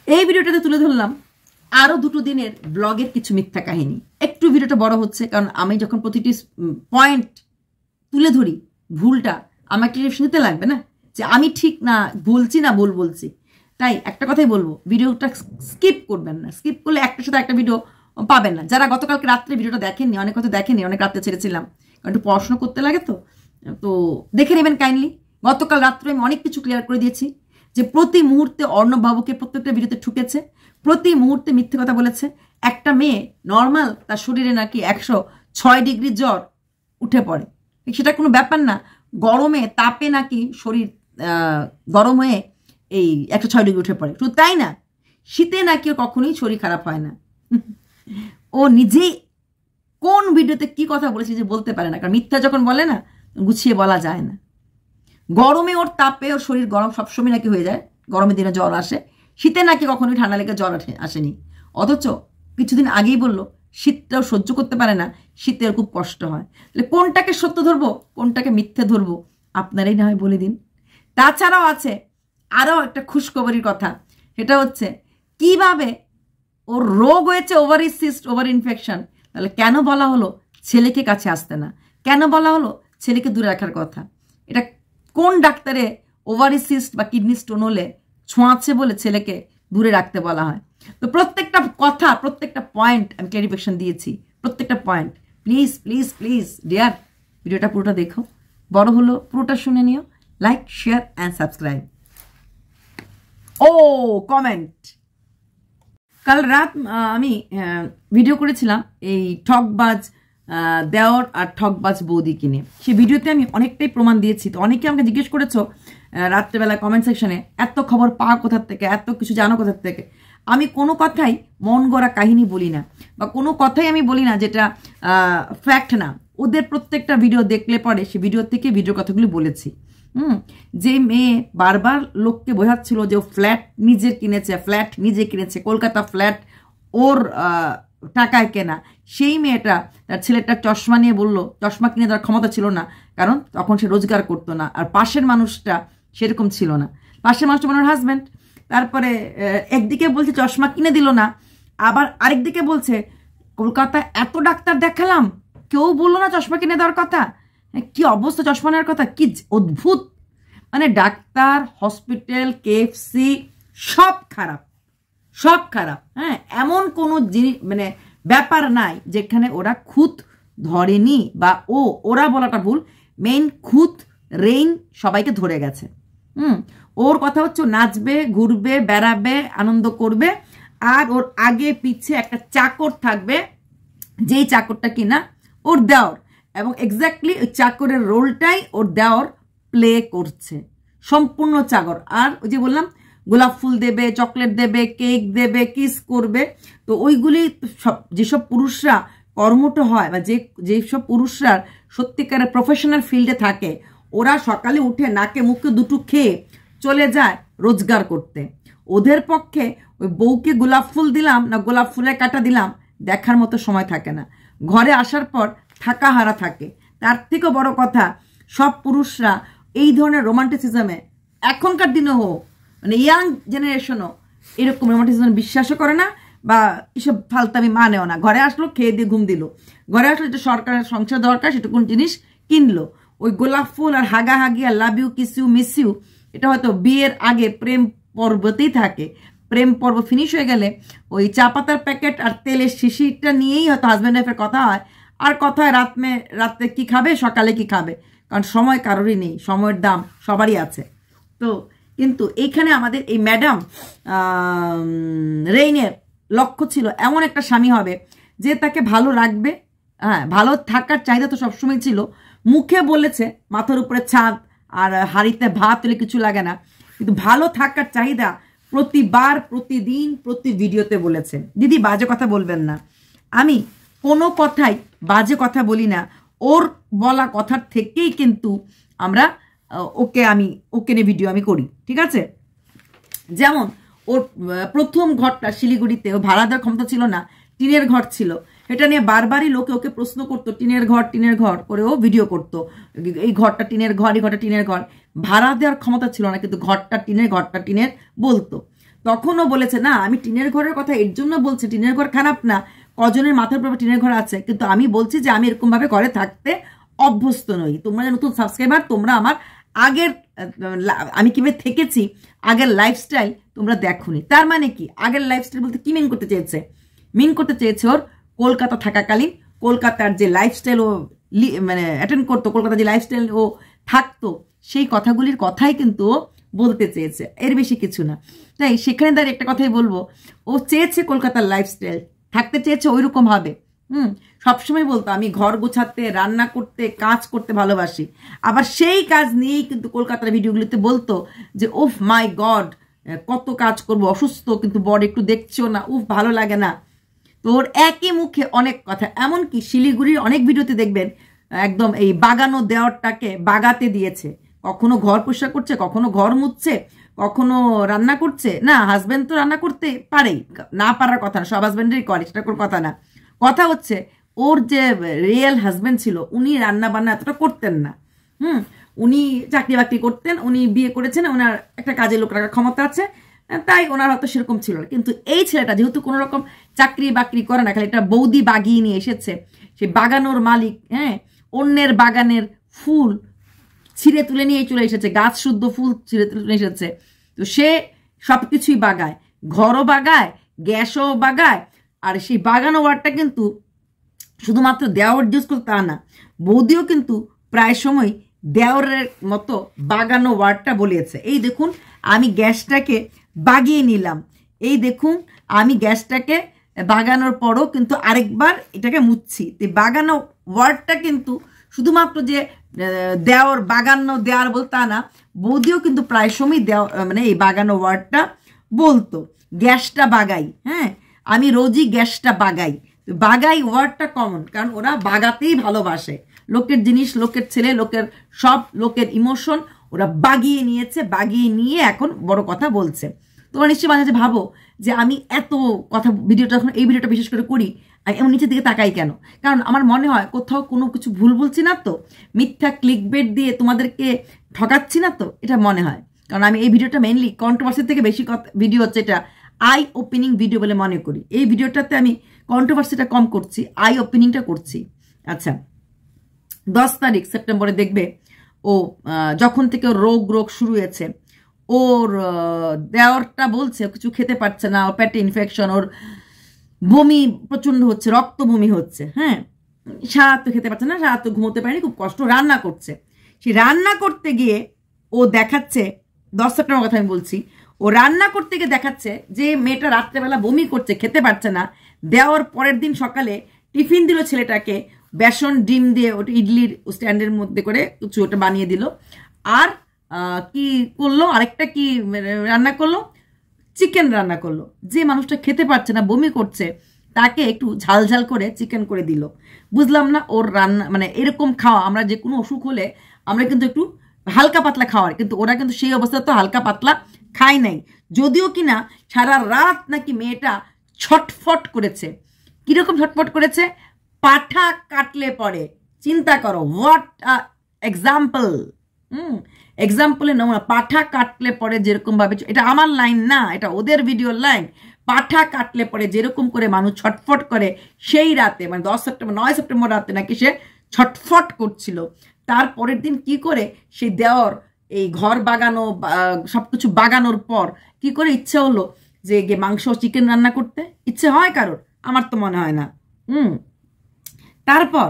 এই ভিডিওটাতে তুলে ধরলাম আরও 2 দিনের ব্লগের কিছু মিথ্যা কাহিনী। একটু ভিডিওটা বড় হচ্ছে কারণ আমি যখন প্রতিটি পয়েন্ট তুলে ধরি ভুলটা আমার ক্লিয়ারেশন দিতে লাগবে না, যে আমি ঠিক না বলছি না ভুল বলছি। তাই একটা কথাই বলবো, ভিডিওটা স্কিপ করবেন না। স্কিপ করলে একটার সাথে একটা ভিডিও পাবেন না। যারা গতকালকে রাত্রে ভিডিওটা দেখেননি, অনেক কথা দেখেনি, অনেক রাত্রে ছেড়েছিলাম কারণ একটু পড়াশোনা করতে লাগে, তো দেখে নেবেন কাইন্ডলি। গতকাল রাত্রে আমি অনেক কিছু ক্লিয়ার করে দিয়েছি, যে প্রতি মুহূর্তে অর্ণববাবুকে প্রত্যেকটা ভিডিওতে ঠুকেছে, প্রতি মুহূর্তে মিথ্যে কথা বলেছে। একটা মেয়ে নর্মাল, তার শরীরে নাকি 106 ডিগ্রি জ্বর উঠে পড়ে, সেটা কোনো ব্যাপার না। গরমে তাপে নাকি শরীর গরম হয়ে এই 106 ডিগ্রি উঠে পড়ে। শুধু তাই না, শীতে নাকি ওর কখনোই শরীর খারাপ হয় না। ও নিজেই কোন ভিডিওতে কি কথা বলেছে যে বলতে পারে না, কারণ মিথ্যা যখন বলে না গুছিয়ে বলা যায় না। গরমে ওর তাপে ওর শরীর গরম সবসময় নাকি হয়ে যায়, গরমের দিনে জ্বর আসে, শীতে নাকি কখনোই ঠান্ডা লেগে জ্বর আসেনি। অথচ কিছুদিন আগেই বললো শীতটাও সহ্য করতে পারে না, শীতের খুব কষ্ট হয়। তাহলে কোনটাকে সত্য ধরবো কোনটাকে মিথ্যে ধরবো আপনারাই না হয় বলে দিন। তাছাড়াও আছে আরও একটা খুশখবরির কথা, সেটা হচ্ছে কিভাবে ওর রোগ হয়েছে ওভারি সিস্ট, ওভার ইনফেকশন। তাহলে কেন বলা হলো ছেলেকে কাছে আসতে না, কেন বলা হলো ছেলেকে দূরে রাখার কথা? এটা কোন ডাক্তারে ওভারি সিস্ট বা কিডনি স্টোন হলে ছোঁয়াচ্ছে বলে ছেলেকে দূরে রাখতে বলা হয়? তো প্রত্যেকটা কথা, প্রত্যেকটা পয়েন্ট আমি ক্লারিফিকেশন দিয়েছি, প্রত্যেকটা point. Please please please dear, ভিডিওটা পুরোটা দেখো, বড় হলো পুরোটা শুনে নিও। Like, share and subscribe. ও কমেন্ট, কাল রাত আমি ভিডিও করেছিলাম এই ঠকবাজ দেওর আর ঠকবাজ বৌদিকে নিয়ে। সেই ভিডিওতে আমি অনেকটাই প্রমাণ দিয়েছি। তো অনেকে আমাকে জিজ্ঞেস করেছো রাত্রেবেলা কমেন্ট সেকশনে, এত খবর পাওয়া কোথার থেকে, এত কিছু জানো কোথার থেকে? আমি কোনো কথাই মন গড়া কাহিনী বলি না, বা কোনো কথাই আমি বলি না যেটা ফ্যাক্ট না। ওদের প্রত্যেকটা ভিডিও দেখলে পরে সে ভিডিও থেকে ভিডিও কথাগুলি বলেছি। যে মেয়ে বারবার লোককে বোঝাচ্ছিল যে ও ফ্ল্যাট নিজে কিনেছে, কলকাতা ফ্ল্যাট ওর টাকায় কেনা, সেই মেয়েটা তার ছেলেটার চশমা নিয়ে বলল চশমা কিনে দেওয়ার ক্ষমতা ছিল না, কারণ তখন সে রোজগার করতো না। আর পাশের মানুষটা সেরকম ছিল না, পাশের মানুষটা মানে ওর হাজব্যান্ড। তারপরে একদিকে বলছে চশমা কিনে দিল না, আবার আরেকদিকে বলছে কলকাতায় এত ডাক্তার দেখালাম কেউ বললো না চশমা কিনে দেওয়ার কথা। কি অবস্থা চশমা নেওয়ার কথা, কি অদ্ভুত! মানে ডাক্তার, হসপিটাল, কেএফসি সব খারাপ, সব খারাপ। হ্যাঁ, এমন কোনো জিনিস মানে ব্যাপার নাই যেখানে ওরা খুঁত ধরেনি, বা ওরা বলাটা ভুল, মেইন খুঁত রেইন সবাইকে ধরে গেছে। ওর কথা হচ্ছে নাচবে, ঘুরবে, বেড়াবে, আনন্দ করবে, আর ওর আগে পিছে একটা চাকর থাকবে, যেই চাকরটা কিনা ওর দেওর, এবং এক্স্যাক্টলি ওই চাকরের রোলটাই ওর দেওর প্লে করছে, সম্পূর্ণ চাকর। আর ওই যে বললাম গোলাপ ফুল দেবে, চকলেট দেবে, কেক দেবে, কিস করবে। তো ওইগুলি সব যেসব পুরুষরা কর্মঠ হয়, বা যেসব পুরুষরা সত্যিকারের প্রফেশনাল ফিল্ডে থাকে, ওরা সকালে উঠে নাকে মুখে দুটো খেয়ে চলে যায় রোজগার করতে। ওদের পক্ষে ওই বউকে গোলাপ ফুল দিলাম না গোলাপ ফুলের কাটা দিলাম দেখার মতো সময় থাকে না, ঘরে আসার পর থাকা হারা থাকে। তার থেকেও বড় কথা, সব পুরুষরা এই ধরনের রোমান্টিসিজমে এখনকার দিনেও হোক, মানে ইয়াং জেনারেশনও এরকম রোমান্টিসিজম বিশ্বাসও করে না, বা এসব ফালতামি মানেও না। ঘরে আসলো, খেয়ে দিয়ে ঘুম দিল, ঘরে আসলো যেটা সরকারের সংসার দরকার সেটুকুন জিনিস কিনলো। ওই গোলাপ ফুল আর হাগাহাগি আর love you, kiss you, miss you, এটা হয়তো বিয়ের আগে প্রেম পর্বতেই থাকে। প্রেম পর্ব ফিনিশ হয়ে গেলে ওই চা পাতার প্যাকেট আর তেলের শিশিটা নিয়েই হয়তো হাজব্যান্ড ওয়াইফের কথা হয়। আর কথা হয় রাতে কি খাবে, সকালে কি খাবে, কারণ সময় কারোরই নেই, সময়ের দাম সবারই আছে। তো কিন্তু এইখানে আমাদের এই ম্যাডাম রেইনের লক্ষ্য ছিল এমন একটা স্বামী হবে যে তাকে ভালো রাখবে। হ্যাঁ, ভালো থাকার চাহিদা তো সবসময় ছিল, মুখে বলেছে মাথার উপরে ছাদ আর হাঁড়িতে ভাত হলে কিছু লাগে না, কিন্তু ভালো থাকার চাহিদা প্রতিবার, প্রতিদিন, প্রতি ভিডিওতে বলেছে। দিদি বাজে কথা বলবেন না, আমি কোনো কথাই বাজে কথা বলি না। ওর বলা কথার থেকেই কিন্তু ওকে নিয়ে ভিডিও আমি করি, ঠিক আছে? যেমন ওর প্রথম ঘরটা শিলিগুড়িতে ও ভাড়া দেওয়ার ক্ষমতা ছিল না, টিনের ঘর ছিল, এটা নিয়ে বারবারই লোকে ওকে প্রশ্ন করতো, টিনের ঘর করে ও ভিডিও করতো, এই ঘরটা টিনের ঘর, এই ঘরটা টিনের ঘর। ভাড়া দেওয়ার ক্ষমতা ছিল না, কিন্তু ঘরটা টিনের বলতো। তখনও বলেছে না আমি টিনের ঘরের কথা এর জন্য বলছি, টিনের ঘর খারাপ না, কজনের মাথার উপর টিনের ঘর আছে, কিন্তু আমি বলছি যে আমি এরকমভাবে ঘরে থাকতে অভ্যস্ত নই। তোমরা নতুন সাবস্ক্রাইবার, তোমরা আমার আগের আমি কিভাবে থেকেছি আগের লাইফস্টাইল তোমরা দেখোনি। তার মানে কি আগের লাইফস্টাইল বলতে কি মিন করতে চেয়েছে? মিন করতে চেয়েছে ওর কলকাতা থাকাকালীন কলকাতার যে লাইফস্টাইল ও মানে অ্যাটেন্ড করতো, কলকাতার যে লাইফস্টাইল ও থাকতো, সেই কথাগুলির কথাই কিন্তু ও বলতে চেয়েছে, এর বেশি কিছু না। তাই সেখানে দাঁড়িয়ে একটা কথাই বলবো, ও চেয়েছে কলকাতার লাইফস্টাইল থাকতে চেয়েছে ওইরকম ভাবে। সবসময় বলতো আমি ঘর গোছাতে, রান্না করতে, কাজ করতে ভালোবাসি। আবার সেই কাজ নিয়েই কিন্তু কলকাতার ভিডিওগুলিতে বলতো যে উফ মাই গড কত কাজ করবো, অসুস্থ কিন্তু বড় একটু দেখছো না, উফ ভালো লাগে না। তোর একই মুখে অনেক কথা। এমনকি শিলিগুড়ির অনেক ভিডিওতে দেখবেন একদম এই বাগানো দেওয়ারটাকে বাগাতে দিয়েছে, কখনো ঘর পরিষ্কার করছে, কখনো ঘর মুছছে, কখনো রান্না করছে। না, হাজব্যান্ড তো রান্না করতে পারেই, না পারার কথা না, সব হাজব্যান্ডেরই করে, সেটা কোনো কথা না। কথা হচ্ছে ওর যে রিয়েল হাজব্যান্ড ছিল উনি রান্না বান্না এতটা করতেন না। উনি চাকরি বাকরি করতেন, উনি বিয়ে করেছেন, ওনার একটা কাজে লোক রাখার ক্ষমতা আছে, তাই ওনার হয়তো সেরকম ছিল না। কিন্তু এই ছেলেটা যেহেতু কোনো রকম চাকরি বাকরি করে না, খালি একটা বৌদি বাগিয়ে নিয়ে এসেছে, সে বাগানোর মালিক, অন্যের বাগানের ফুল ছিঁড়ে তুলে নিয়ে চলে এসেছে, গাছ শুদ্ধ ফুল ছিঁড়ে তুলে এসেছে, তো সে সব কিছুই বাগায়, ঘরও বাগায়, গ্যাসও বাগায়। আর সেই বাগানো ওয়ার্ডটা কিন্তু শুধুমাত্র দেওয়ার ইউজ করতে তা না, বৌদিও কিন্তু প্রায় সময় দেওয়ারের মতো বাগানো ওয়ার্ডটা বলেছে। এই দেখুন আমি গ্যাসটাকে বাগিয়ে নিলাম, এই দেখুন আমি গ্যাসটাকে বাগানোর পরও কিন্তু আরেকবার এটাকে মুছছি। তো বাগানো ওয়ার্ডটা কিন্তু শুধুমাত্র যে দেওয়ার বাগানো দেওয়ার বলতে তা না, বৌদিও কিন্তু প্রায় সময় মানে এই বাগানো ওয়ার্ডটা বলতো। গ্যাসটা বাগাই, আমি রোজই গ্যাসটা বাগাই। বাগাই ওয়ার্ডটা কমন, কারণ ওরা বাগাতেই ভালোবাসে, লোকের জিনিস, লোকের ছেলে, লোকের সব, লোকের ইমোশন ওরা বাগিয়ে নিয়েছে, বাগিয়ে নিয়ে এখন বড় কথা বলছে। তোমরা নিশ্চয়ই মাঝে মাঝে ভাবো যে আমি এত কথা ভিডিওটা এখন এই ভিডিওটা বিশেষ করে করি আমি এমন নিচের দিকে তাকাই কেন? কারণ আমার মনে হয় কোথাও কোনো কিছু ভুল বলছি না তো, মিথ্যা ক্লিকবেট দিয়ে তোমাদেরকে ঠকাচ্ছি না তো, এটা মনে হয়। কারণ আমি এই ভিডিওটা মেইনলি কন্ট্রোভার্সি থেকে বেশি ভিডিও হচ্ছে, এটা আই ওপেনিং ভিডিও বলে মনে করি। এই ভিডিওটাতে আমি কন্ট্রোভার্সিটা কম করছি, আই ওপেনিংটা করছি। আচ্ছা, 10 তারিখ সেপ্টেম্বরে দেখবে ও যখন থেকে রোগ শুরু হয়েছে, ওর দেওয়ারটা বলছে কিছু খেতে পারছে না, ওর পেটে ইনফেকশন, ওর বমি প্রচন্ড হচ্ছে, রক্ত বমি হচ্ছে, সারা তো খেতে পারছে না, সারা তো ঘুমোতে পারেনি, খুব কষ্ট, রান্না করছে। সেই রান্না করতে গিয়ে ও দেখাচ্ছে, 10 সেপ্টেম্বর কথা আমি বলছি, ও রান্না করতে গিয়ে দেখাচ্ছে যে মেয়েটা রাত্রেবেলা বমি করছে, খেতে পারছে না। দেওয়ার পরের দিন সকালে টিফিন দিল ছেলেটাকে, বেসন ডিম দিয়ে ওটা ইডলির স্ট্যান্ডের মধ্যে করে কিছু ওটা বানিয়ে দিল। আর কি করলো, আরেকটা কি রান্না করলো, চিকেন রান্না করলো। যে মানুষটা খেতে পারছে না, বমি করছে, তাকে একটু ঝাল করে চিকেন করে দিল। বুঝলাম না ওর রান্না, মানে এরকম খাওয়া, আমরা যে কোনো অসুখ হলে আমরা কিন্তু একটু হালকা পাতলা খাওয়ার, কিন্তু ওরা কিন্তু সেই অবস্থা তো হালকা পাতলা খায় নাই। যদিও কিনা সারা রাত নাকি মেয়েটা ছটফট করেছে। কিরকম ছটফট করেছে? পাঠা কাটলে পরে, চিন্তা করো, হোয়াট এক্সাম্পল, এক্সাম্পলের নমুনা। পাঠা কাটলে পরে যেরকম ভাবে, এটা আমার লাইন না, এটা ওদের ভিডিওর লাইন। পাঠা কাটলে পরে যেরকম করে মানুষ ছটফট করে, সেই রাতে মানে 10 সেপ্টেম্বর 9 সেপ্টেম্বর রাতে নাকি সে ছটফট করছিল। তারপরের দিন কি করে সেই দেওর এই ঘর বাগানো, সবকিছু বাগানোর পর কি করে ইচ্ছে হলো যে মাংস চিকেন রান্না করতে? ইচ্ছে হয় কারোর? আমার তো মনে হয় না। তারপর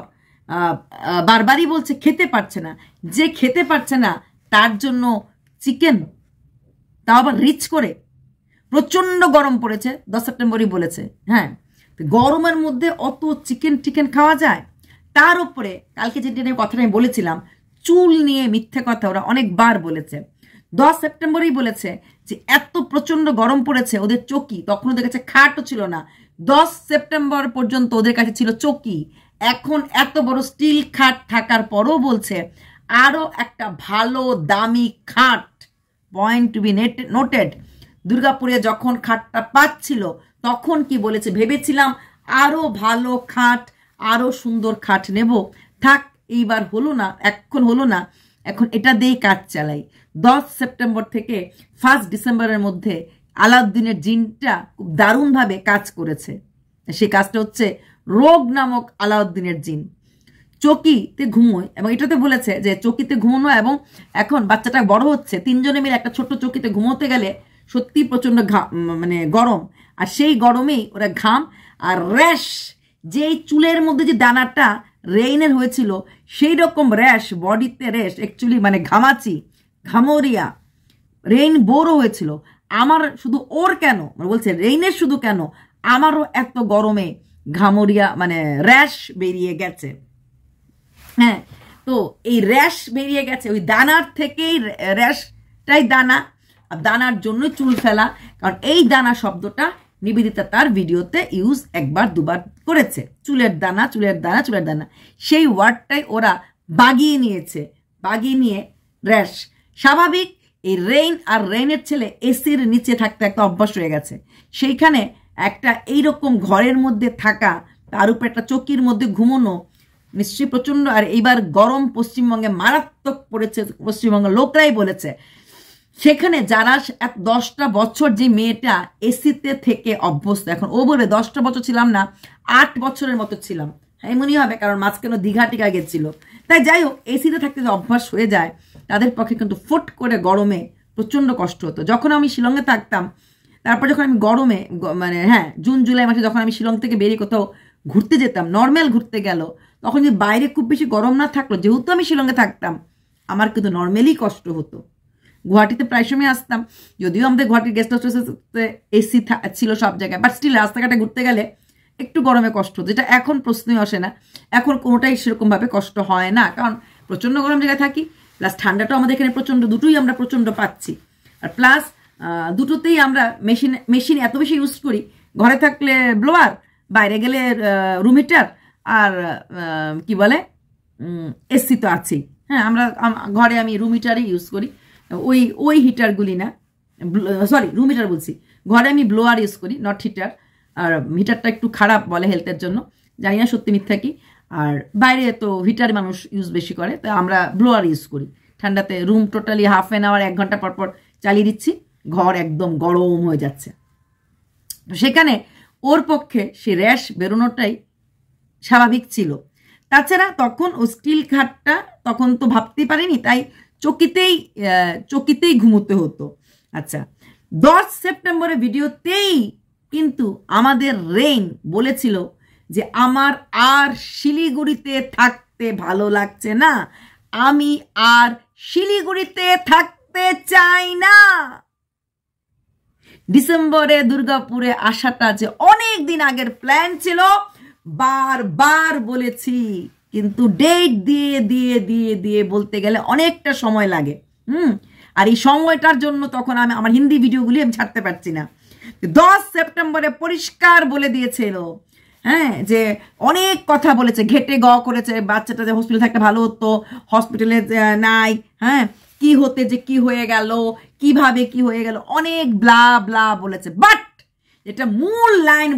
বারবারই বলছে খেতে পারছে না। যে খেতে পারছে না তার জন্য চিকেন, তাও আবার রিচ করে। প্রচন্ড গরম পড়েছে, 10 সেপ্টেম্বরই বলেছে। গরমের মধ্যে অত চিকেন খাওয়া যায়? তার উপরে কালকে যে কথাটা আমি বলেছিলাম, চুল নিয়ে মিথ্যে কথা ওরা অনেকবার বলেছে। 10 সেপ্টেম্বরই বলেছে যে এত প্রচন্ড গরম পড়েছে, ওদের চকি, তখন ওদের কাছে খাটও ছিল না। 10 সেপ্টেম্বর পর্যন্ত ওদের কাছে ছিল চকি। এখন এত বড় স্টিল খাট থাকার পরও বলছে আরো একটা ভালো দামি খাট। পয়েন্ট টু বি নোটেড, দুর্গাপুরে যখন খাটটা পাচ্ছিল তখন কি বলেছে? ভেবেছিলাম আরো ভালো খাট, আরো সুন্দর খাট নেব, থাক এইবার হলো না, এখন হলো না, এখন এটা দিয়েই কাজ চালাই। 10 সেপ্টেম্বর থেকে 1 ডিসেম্বরের মধ্যে আলাউদ্দিনের জিনটা খুব দারুণভাবে কাজ করেছে। সেই কাজটা হচ্ছে রোগ নামক আলাউদ্দিনের জিন। চকিতে ঘুমোয়, এবং এটাতে বলেছে যে চকিতে ঘুমানো, এবং এখন বাচ্চাটা বড় হচ্ছে, 3 জনে মিলে একটা ছোট্ট চকিতে ঘুমোতে গেলে সত্যি প্রচণ্ড মানে গরম, আর সেই গরমেই ওরা ঘাম আর র্যাশ, যেই চুলের মধ্যে যে দানাটা রেইনের হয়েছিল সেই রকম র্যাশ, বডিতে র্যাশ, অ্যাকচুয়ালি মানে ঘামাচি, ঘামরিয়া, রেইন বোরও হয়েছিল। আমার শুধু ওর কেন, মানে বলছে রেইনের শুধু কেন, আমারও এত গরমে ঘামরিয়া মানে র্যাশ বেরিয়ে গেছে। হ্যাঁ, তো এই র্যাশ বেরিয়ে গেছে ওই দানার থেকেই, র্যাশটাই দানা, আর দানার জন্য চুল ফেলা। কারণ এই দানা শব্দটা নিবেদিতা তার ভিডিওতে ইউজ 1 2 করেছে, চুলের দানা, চুলের দানা, চুলের দানা, সেই ওয়ার্ডটাই ওরা বাগিয়ে নিয়েছে, বাগিয়ে নিয়ে র্যাশ। স্বাভাবিক, এই রেইন আর রেইনের ছেলে এসির নিচে থাকতে একটা অভ্যাস হয়ে গেছে, সেইখানে একটা এইরকম ঘরের মধ্যে থাকা, তার উপর একটা চকির মধ্যে ঘুমোনো, নিশ্চয়ই প্রচণ্ড। আর এইবার গরম পশ্চিমবঙ্গে মারাত্মক পড়েছে, পশ্চিমবঙ্গের লোকরাই বলেছে। সেখানে যারা 10টা বছর যে মেয়েটা এসিতে থেকে অভ্যস্ত, এখন ও বলবে 10টা বছর ছিলাম না, 8 বছরের মতো ছিলাম, এমনই হবে, কারণ মাঝখানে দীঘা টিকা গেছিল। তাই যাই হোক, এসিতে থাকতে যে অভ্যাস হয়ে যায় তাদের পক্ষে কিন্তু ফট করে গরমে প্রচণ্ড কষ্ট হতো। যখন আমি শিলংয়ে থাকতাম, তারপর যখন আমি গরমে মানে হ্যাঁ জুন জুলাই মাসে যখন আমি শিলং থেকে বেরিয়ে কোথাও ঘুরতে যেতাম, নর্মাল ঘুরতে গেল, তখন যদি বাইরে খুব বেশি গরম না থাকলো, যেহেতু আমি শিলংয়ে থাকতাম, আমার কিন্তু নর্মালি কষ্ট হতো। গুয়াহাটিতে প্রায় সময় আসতাম, যদিও আমাদের গুয়াহাটির গেস্ট হাউসে এসি ছিল সব জায়গায়, বাট স্টিল রাস্তাঘাটে ঘুরতে গেলে একটু গরমে কষ্ট হতো, যেটা এখন প্রশ্নই আসে না। এখন কোনোটাই সেরকমভাবে কষ্ট হয় না, কারণ প্রচণ্ড গরম জায়গায় থাকি, প্লাস ঠান্ডাটাও আমাদের এখানে প্রচণ্ড, দুটোই আমরা প্রচণ্ড পাচ্ছি। আর প্লাস দুটোতেই আমরা মেশিন এত বেশি ইউজ করি, ঘরে থাকলে ব্লোয়ার, বাইরে গেলে রুম হিটার, আর কি বলে এসি তো আছেই। হ্যাঁ, আমরা ঘরে আমি রুম হিটারই ইউজ করি, ওই হিটারগুলি না, সরি রুম হিটার বলছি, ঘরে আমি ব্লোয়ার ইউজ করি, নট হিটার। আর হিটারটা একটু খারাপ বলে হেলথের জন্য, জানি না সত্যি মিথ্যা কি। আর বাইরে তো হিটার মানুষ ইউজ বেশি করে, তো আমরা ব্লোয়ার ইউজ করি। ঠান্ডাতে room totally half an hour 1 ঘন্টা পর চালিয়ে দিচ্ছি, ঘর একদম গরম হয়ে যাচ্ছে। তো সেখানে ওর পক্ষে সে র্যাশ বেরোনোটাই স্বাভাবিক ছিল। তাছাড়া তখন ও স্টিল খাটটা তখন তো ভাবতেই পারিনি, তাই চকিতেই ঘুমোতে হতো। আচ্ছা, 10 সেপ্টেম্বরের ভিডিওতেই কিন্তু আমাদের রেইন বলেছিল যে আমার আর শিলিগুড়িতে থাকতে ভালো লাগছে না, আমি আর শিলিগুড়িতে থাকতে চাই না। ডিসেম্বরে দুর্গাপুরে আসাটা যে অনেক দিন আগের প্ল্যান ছিল, বারবার বলেছি, কিন্তু ডেট দিয়ে দিয়ে দিয়ে দিয়ে বলতে গেলে অনেকটা সময় লাগে। আর এই সময়টার জন্য তখন আমার হিন্দি ভিডিওগুলি আমি ছাড়তে পারছি না। 10 সেপ্টেম্বরে পরিষ্কার বলে দিয়েছিল, হ্যাঁ, যে অনেক কথা বলেছে, ঘেটে গ করেছে, বাচ্চাটা যে হসপিটালে থাকতে ভালো হতো, হসপিটালে নাই, হ্যাঁ, কি হতে যে কি হয়ে গেল, কিভাবে কি হয়ে গেল, অনেক ব্লা ব্লা বলেছে। বাট এটা মূল লাইন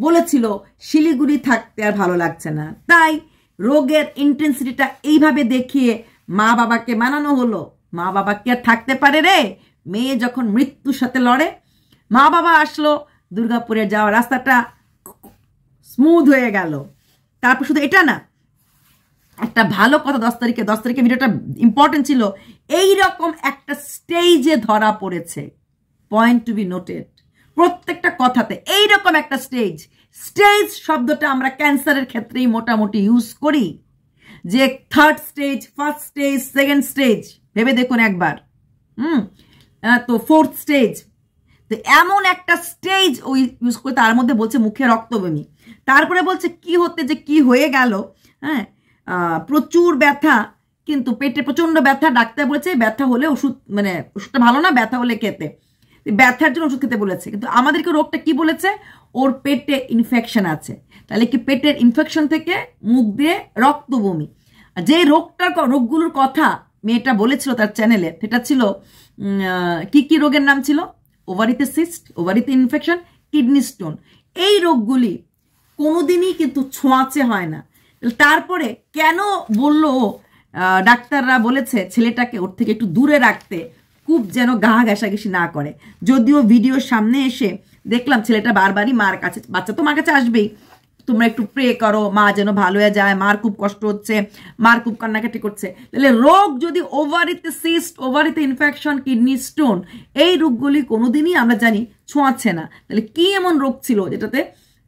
বলেছিল শিলিগুড়ি থাকতে আর ভালো লাগছে না। তাই রোগের ইন্টেন্সিটিটা এইভাবে দেখিয়ে মা বাবাকে মানানো হলো। মা বাবা কি আর থাকতে পারে রে? মেয়ে যখন মৃত্যুর সাথে লড়ে, মা বাবা আসলো, দুর্গাপুরে যাওয়ার রাস্তাটা স্মুথ হয়ে গেল। তারপর শুধু এটা না, একটা ভালো কথা 10 তারিখে ভিডিওটা ইম্পর্টেন্ট ছিল, এইরকম একটা স্টেজে ধরা পড়েছে, পয়েন্ট টু বি নোটেড, প্রত্যেকটা কথাতে এইরকম একটা স্টেজ শব্দটা আমরা ক্যান্সারের ক্ষেত্রেই মোটামুটি ইউজ করি, যে 3rd stage, 1st stage, 2nd stage, ভেবে দেখুন একবার। তো 4th স্টেজ, তো এমন একটা স্টেজ ওই ইউজ করে, তার মধ্যে বলছে মুখে রক্ত বমি, তারপরে বলছে কি হতে যে কি হয়ে গেল, হ্যাঁ, প্রচুর ব্যথা, কিন্তু পেটে প্রচন্ড ব্যথা, ডাক্তার বলেছে ব্যথা হলে ওষুধ, মানে ওষুধটা ভালো না, ব্যথা হলে খেতে, ব্যথার জন্য ওষুধ খেতে বলেছে। কিন্তু আমাদেরকে রোগটা কি বলেছে, ওর পেটে ইনফেকশন আছে, তাহলে কি পেটের ইনফেকশন থেকে মুখ দিয়ে রক্ত বমি। যে রোগগুলোর কথা মেয়েটা বলেছিল তার চ্যানেলে, সেটা ছিল কি রোগের নাম ছিল, ওভারিতে সিস্ট, ওভারিতে ইনফেকশন, কিডনি স্টোন। এই রোগগুলি কোনোদিনই কিন্তু ছোঁয়াচে হয় না। তারপরে কেন বললো, ডাক্তাররা বলেছে ছেলেটাকে ওর থেকে একটু দূরে রাখতে, খুব যেন গা ঘেঁষাঘেঁষি না করে। যদিও ভিডিওর সামনে এসে দেখলাম ছেলেটা বারবারই মার কাছে, বাচ্চা তো মার কাছে আসবেই, তোমরা একটু প্রে করো মা যেন ভালো হয়ে যায়, মার খুব কষ্ট হচ্ছে, মার খুব কান্নাকাটি করছে। তাহলে রোগ যদি ওভারিতে সিস্ট, ওভারিতে ইনফেকশন, কিডনি স্টোন, এই রোগগুলি কোনোদিনই আমরা জানি ছোঁয়াচ্ছে না। তাহলে কি এমন রোগ ছিল যেটাতে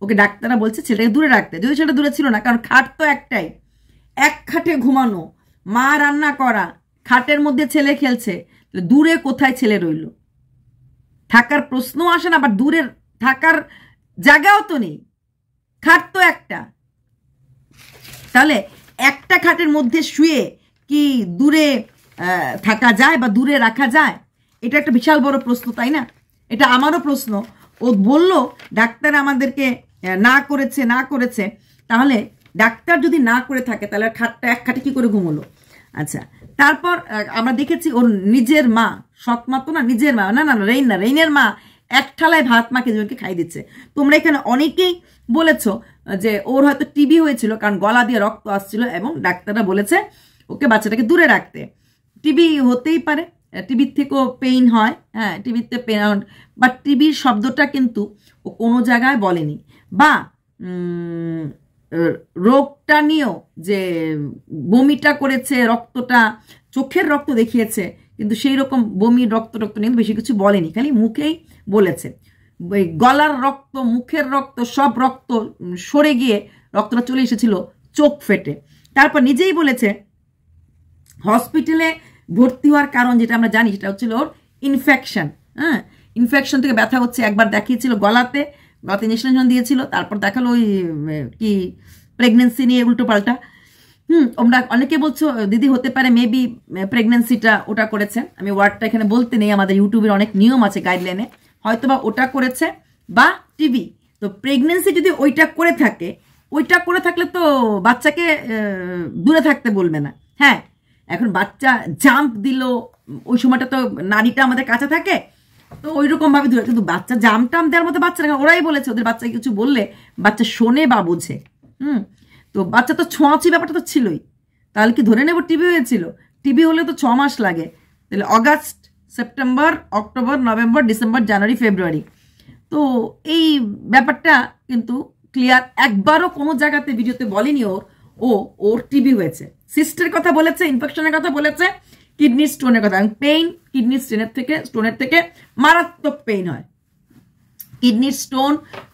ওকে ডাক্তাররা বলছে ছেলেটাকে দূরে রাখতে? যদি সেটা দূরে ছিল না, কারণ খাট তো একটাই, এক খাটে ঘুমানো, মা রান্না করা, খাটের মধ্যে ছেলে খেলছে, দূরে কোথায় ছেলে রইল? থাকার প্রশ্ন আসে না, আবার দূরে থাকার জায়গাও তো নেই, খাট তো একটা। তাহলে একটা খাটের মধ্যে শুয়ে কি দূরে থাকা যায় বা দূরে রাখা যায়? এটা একটা বিশাল বড় প্রশ্ন, তাই না? এটা আমারও প্রশ্ন। ও বলল ডাক্তার আমাদেরকে না করেছে, তাহলে ডাক্তার যদি না করে থাকে তাহলে খাটটা এক খাটে কি করে ঘুমলো? আচ্ছা, তারপর আমরা দেখেছি ওর নিজের মা, সৎ মা তো না, নিজের মা, না রেইনের মা এক ঠালায় ভাত মাকে দুজনকে খাই দিচ্ছে। তোমরা এখানে অনেকেই বলেছ যে ওর হয়তো টিবি হয়েছিল, কারণ গলা দিয়ে রক্ত আসছিল এবং ডাক্তাররা বলেছে ওকে বাচ্চাটাকে দূরে রাখতে। টিবি হতেই পারে, টিবির থেকেও পেইন হয়, হ্যাঁ টিবিতে পেইন, বাট টিবির শব্দটা কিন্তু ও কোনো জায়গায় বলেনি। বা রোগটা নিয়েও যে বমিটা করেছে, রক্তটা চোখের রক্ত দেখিয়েছে, কিন্তু সেই রকম বমির রক্ত নিয়ে বেশি কিছু বলেনি, খালি মুখেই বলেছে। গলার রক্ত, মুখের রক্ত, সব রক্ত সরে গিয়ে রক্তটা চলে এসেছিল চোখ ফেটে। তারপর নিজেই বলেছে হসপিটালে ভর্তি হওয়ার কারণ যেটা আমরা জানি সেটা হচ্ছিল ওর ইনফেকশন। হ্যাঁ, ইনফেকশন থেকে ব্যথা হচ্ছে, একবার দেখিয়েছিল গলাতে ইঞ্জেকশন দিয়েছিল, তারপর দেখালো ওই কি প্রেগনেন্সি নিয়ে উল্টো পাল্টা। তোমরা অনেকে বলছো দিদি হতে পারে মেবি প্রেগনেন্সিটা ওটা করেছে, আমি ওয়ার্ডটা এখানে বলতে নেই, আমাদের ইউটিউবের অনেক নিয়ম আছে গাইডলাইনে, হয়তো বা ওটা করেছে বা টিবি। তো প্রেগনেন্সি যদি ওইটা করে থাকলে তো বাচ্চাকে দূরে থাকতে বলবে না। হ্যাঁ, এখন বাচ্চা জাম্প দিল, ওই সময়টা তো নাড়িটা আমাদের কাছে থাকে, তো ওই রকম ভাবে দূরে, কিন্তু বাচ্চা জাম্প টাম দেওয়ার মতো বাচ্চা, ওরাই বলেছে ওদের বাচ্চাকে কিছু বললে বাচ্চা শোনে বা বোঝে। তো বাচ্চা তো ছোঁয়াছি ব্যাপারটা তো ছিলই, তাহলে কি ধরে নেব টিবি হয়েছিল? টিবি হলে তো 6 মাস লাগে, তাহলে August, September, October, November, December, January, February. তো এই ব্যাপারটা কিন্তু ক্লিয়ার, একবারও কোনো জায়গাতে ভিডিওতে বলেনি ওর টিবি হয়েছে। সিস্টের কথা বলেছে, ইনফেকশনের কথা বলেছে, কিডনি স্টোনের কথা। পেইন কিডনি স্টোনের থেকে মারাত্মক পেইন হয়। কিডনির স্টোন,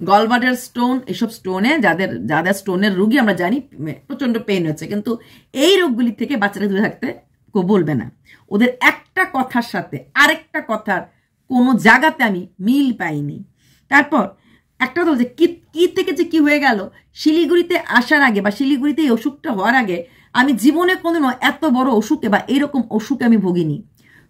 গলব্লাডার স্টোন, এসব স্টোনে যাদের স্টোনের রোগী আমরা জানি প্রচন্ড পেইন হচ্ছে, কিন্তু এই রোগগুলি থেকে বাচ্চারা দূরে থাকতে কেউ বলবে না। ওদের একটা কথার সাথে আরেকটা কথার কোনো জায়গাতে আমি মিল পাইনি। তারপর একটা কথা বলছে কি থেকে যে কি হয়ে গেল, শিলিগুড়িতে আসার আগে বা শিলিগুড়িতে এই অসুখটা হওয়ার আগে আমি জীবনে কোনোদিনও এত বড় অসুখে বা এরকম অসুখে আমি ভুগিনি।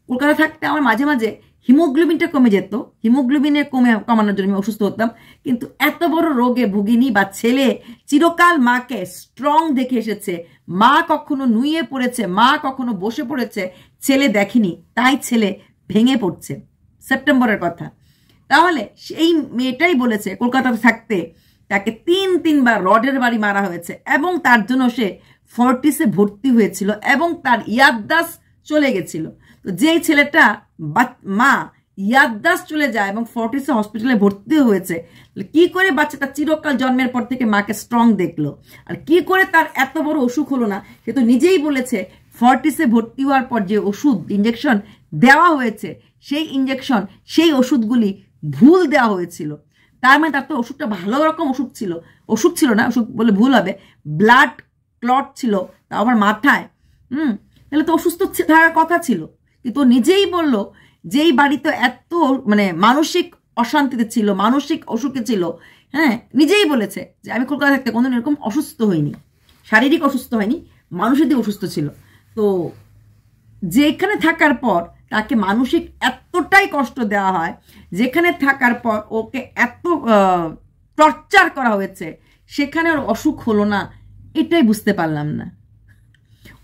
কলকাতা থাকতে আমার মাঝে মাঝে হিমোগ্লোবিনটা কমে যেত, হিমোগ্লোবিনে কমানোর জন্য আমি অসুস্থ হতাম, কিন্তু এত বড় রোগে ভুগিনি। বা ছেলে চিরকাল মাকে স্ট্রং দেখে এসেছে, মা কখনো নুয়ে পড়েছে, মা কখনো বসে পড়েছে, ছেলে দেখেনি, তাই ছেলে ভেঙে পড়ছে। সেপ্টেম্বরের কথা। তাহলে সেই মেয়েটাই বলেছে কলকাতাতে থাকতে তাকে 3বার রডের বাড়ি মারা হয়েছে এবং তার জন্য সে ফর্টিসে ভর্তি হয়েছিল এবং তার ইয়াদদাস চলে গেছিল। তো যেই ছেলেটা মা ইয়াদদাস চলে যায় এবং ফর্টিসে হসপিটালে ভর্তি হয়েছে, কি করে বাচ্চাটা চিরকাল জন্মের পর থেকে মাকে স্ট্রং দেখলো? আর কি করে তার এত বড় অসুখ হলো না? সে তো নিজেই বলেছে ফর্টিসে ভর্তি হওয়ার পর যে ওষুধ ইঞ্জেকশন দেওয়া হয়েছে, সেই ইঞ্জেকশন, সেই ওষুধগুলি ভুল দেওয়া হয়েছিল। তার মানে তার তো ওষুধটা ভালো রকম ওষুধ ছিল না, ওষুধ বলে ভুল হবে, ব্লাড ক্লট ছিল তা আমার মাথায়। তাহলে তো অসুস্থ থাকার কথা ছিল, কিন্তু নিজেই বলল যেই বাড়িতে এত মানে মানসিক অশান্তিতে ছিল, মানসিক অসুখে ছিল, হ্যাঁ নিজেই বলেছে যে আমি কলকাতা থাকতে কোনোদিন এরকম অসুস্থ হইনি, শারীরিক অসুস্থ হয়নি, মানসিক দিকে অসুস্থ ছিল। তো যেখানে থাকার পর তাকে মানসিক এতটাই কষ্ট দেওয়া হয়, যেখানে থাকার পর ওকে এত টর্চার করা হয়েছে, সেখানে ওর অসুখ হলো না, এটাই বুঝতে পারলাম না।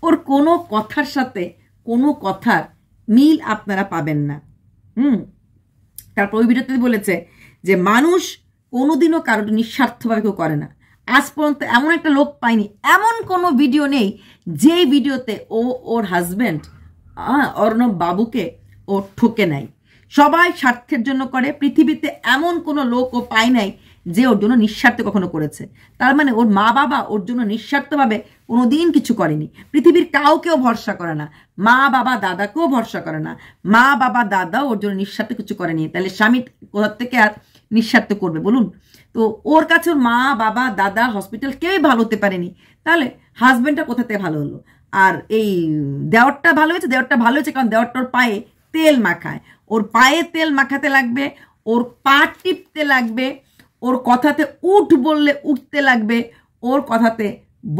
ওর কোনো কথার সাথে কোনো কথার মিল আপনারা পাবেন না। তারপর ওই ভিডিওতে বলেছে যে মানুষ কোনোদিনও কারোর নিঃস্বার্থভাবে কেউ করে না। আজ পর্যন্ত এমন একটা লোক পাইনি, এমন কোনো ভিডিও নেই যে ভিডিওতে ওর হাজব্যান্ড অর্ণব বাবুকে ও ঠকে নাই। সবাই স্বার্থের জন্য করে। পৃথিবীতে এমন কোনো লোক ও পায় নাই যে ওর জন্য নিঃস্বার্থে কখনো করেছে। তার মানে ওর মা বাবা ওর জন্য নিঃস্বার্থভাবে কোনোদিন কিছু করেনি। পৃথিবীর কাউকেও ভরসা করে না, মা বাবা দাদাকেও ভরসা করে না। মা বাবা দাদাও ওর জন্য নিঃস্বার্থে কিছু করেনি। তাহলে স্বামী কোথা থেকে আর নিঃস্বার্থ করবে বলুন? তো ওর কাছে ওর মা বাবা দাদা হসপিটাল কেউই ভালো হতে পারেনি, তাহলে হাজব্যান্ডটা কোথা থেকে ভালো হলো? আর এই দেওরটা ভালো হয়েছে, দেওরটা ভালো হয়েছে কারণ দেওরটা ওর পায়ে তেল মাখায়। ওর পায়ে তেল মাখাতে লাগবে, ওর পা টিপতে লাগবে, ওর কথাতে উঠ বললে উঠতে লাগবে, ওর কথাতে